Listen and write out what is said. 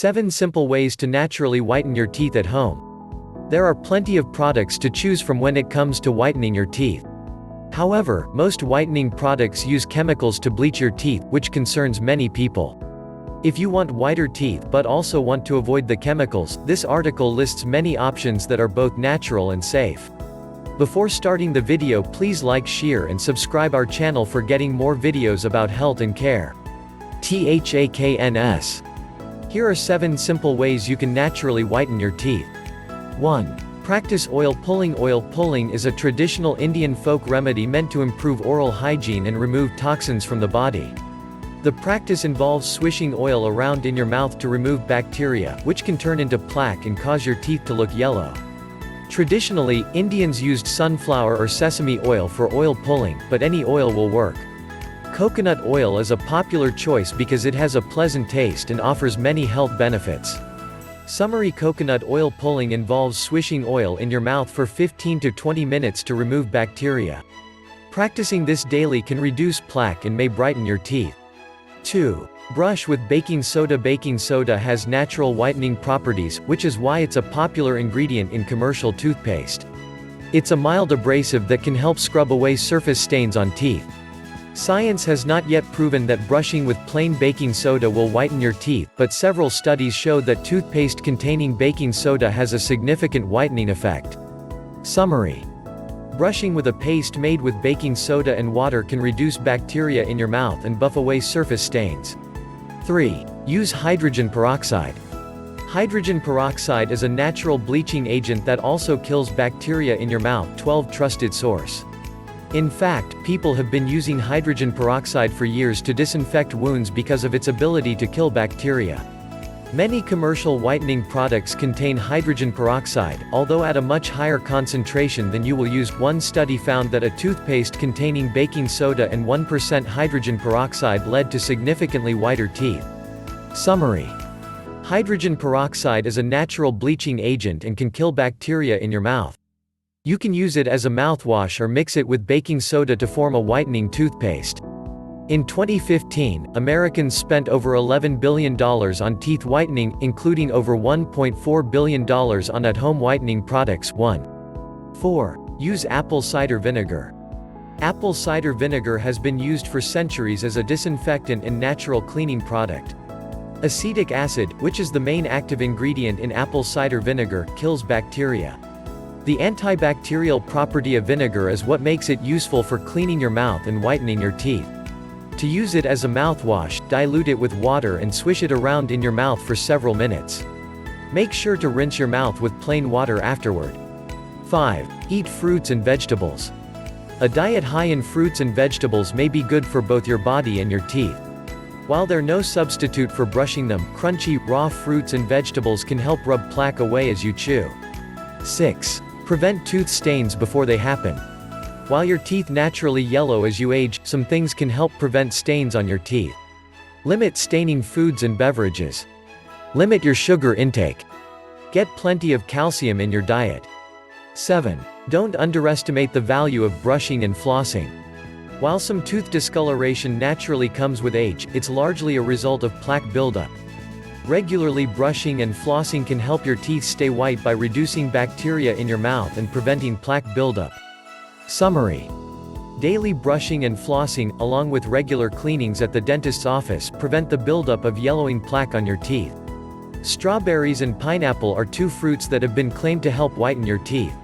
7 Simple Ways to Naturally Whiten Your Teeth at Home. There are plenty of products to choose from when it comes to whitening your teeth. However, most whitening products use chemicals to bleach your teeth, which concerns many people. If you want whiter teeth but also want to avoid the chemicals, this article lists many options that are both natural and safe. Before starting the video, please like, share and subscribe our channel for getting more videos about health and care. THAKNS. Here are 7 simple ways you can naturally whiten your teeth. 1. Practice oil pulling. Oil pulling is a traditional Indian folk remedy meant to improve oral hygiene and remove toxins from the body. The practice involves swishing oil around in your mouth to remove bacteria, which can turn into plaque and cause your teeth to look yellow. Traditionally, Indians used sunflower or sesame oil for oil pulling, but any oil will work. Coconut oil is a popular choice because it has a pleasant taste and offers many health benefits. Summary: coconut oil pulling involves swishing oil in your mouth for 15 to 20 minutes to remove bacteria. Practicing this daily can reduce plaque and may brighten your teeth. 2. Brush with baking soda. Baking soda has natural whitening properties, which is why it's a popular ingredient in commercial toothpaste. It's a mild abrasive that can help scrub away surface stains on teeth. Science has not yet proven that brushing with plain baking soda will whiten your teeth, but several studies show that toothpaste containing baking soda has a significant whitening effect. Summary: brushing with a paste made with baking soda and water can reduce bacteria in your mouth and buff away surface stains. 3. Use hydrogen peroxide. Hydrogen peroxide is a natural bleaching agent that also kills bacteria in your mouth. 12 Trusted source. In fact, people have been using hydrogen peroxide for years to disinfect wounds because of its ability to kill bacteria. Many commercial whitening products contain hydrogen peroxide, although at a much higher concentration than you will use. One study found that a toothpaste containing baking soda and 1% hydrogen peroxide led to significantly whiter teeth. Summary: hydrogen peroxide is a natural bleaching agent and can kill bacteria in your mouth. You can use it as a mouthwash or mix it with baking soda to form a whitening toothpaste. In 2015, Americans spent over $11 billion on teeth whitening, including over $1.4 billion on at-home whitening products. 4. Use apple cider vinegar. Apple cider vinegar has been used for centuries as a disinfectant and natural cleaning product. Acetic acid, which is the main active ingredient in apple cider vinegar, kills bacteria. The antibacterial property of vinegar is what makes it useful for cleaning your mouth and whitening your teeth. To use it as a mouthwash, dilute it with water and swish it around in your mouth for several minutes. Make sure to rinse your mouth with plain water afterward. 5. Eat fruits and vegetables. A diet high in fruits and vegetables may be good for both your body and your teeth. While they're no substitute for brushing them, crunchy, raw fruits and vegetables can help rub plaque away as you chew. 6. Prevent tooth stains before they happen. While your teeth naturally yellow as you age, some things can help prevent stains on your teeth. Limit staining foods and beverages. Limit your sugar intake. Get plenty of calcium in your diet. 7. Don't underestimate the value of brushing and flossing. While some tooth discoloration naturally comes with age, it's largely a result of plaque buildup. Regularly brushing and flossing can help your teeth stay white by reducing bacteria in your mouth and preventing plaque buildup. Summary: daily brushing and flossing, along with regular cleanings at the dentist's office, prevent the buildup of yellowing plaque on your teeth. Strawberries and pineapple are 2 fruits that have been claimed to help whiten your teeth.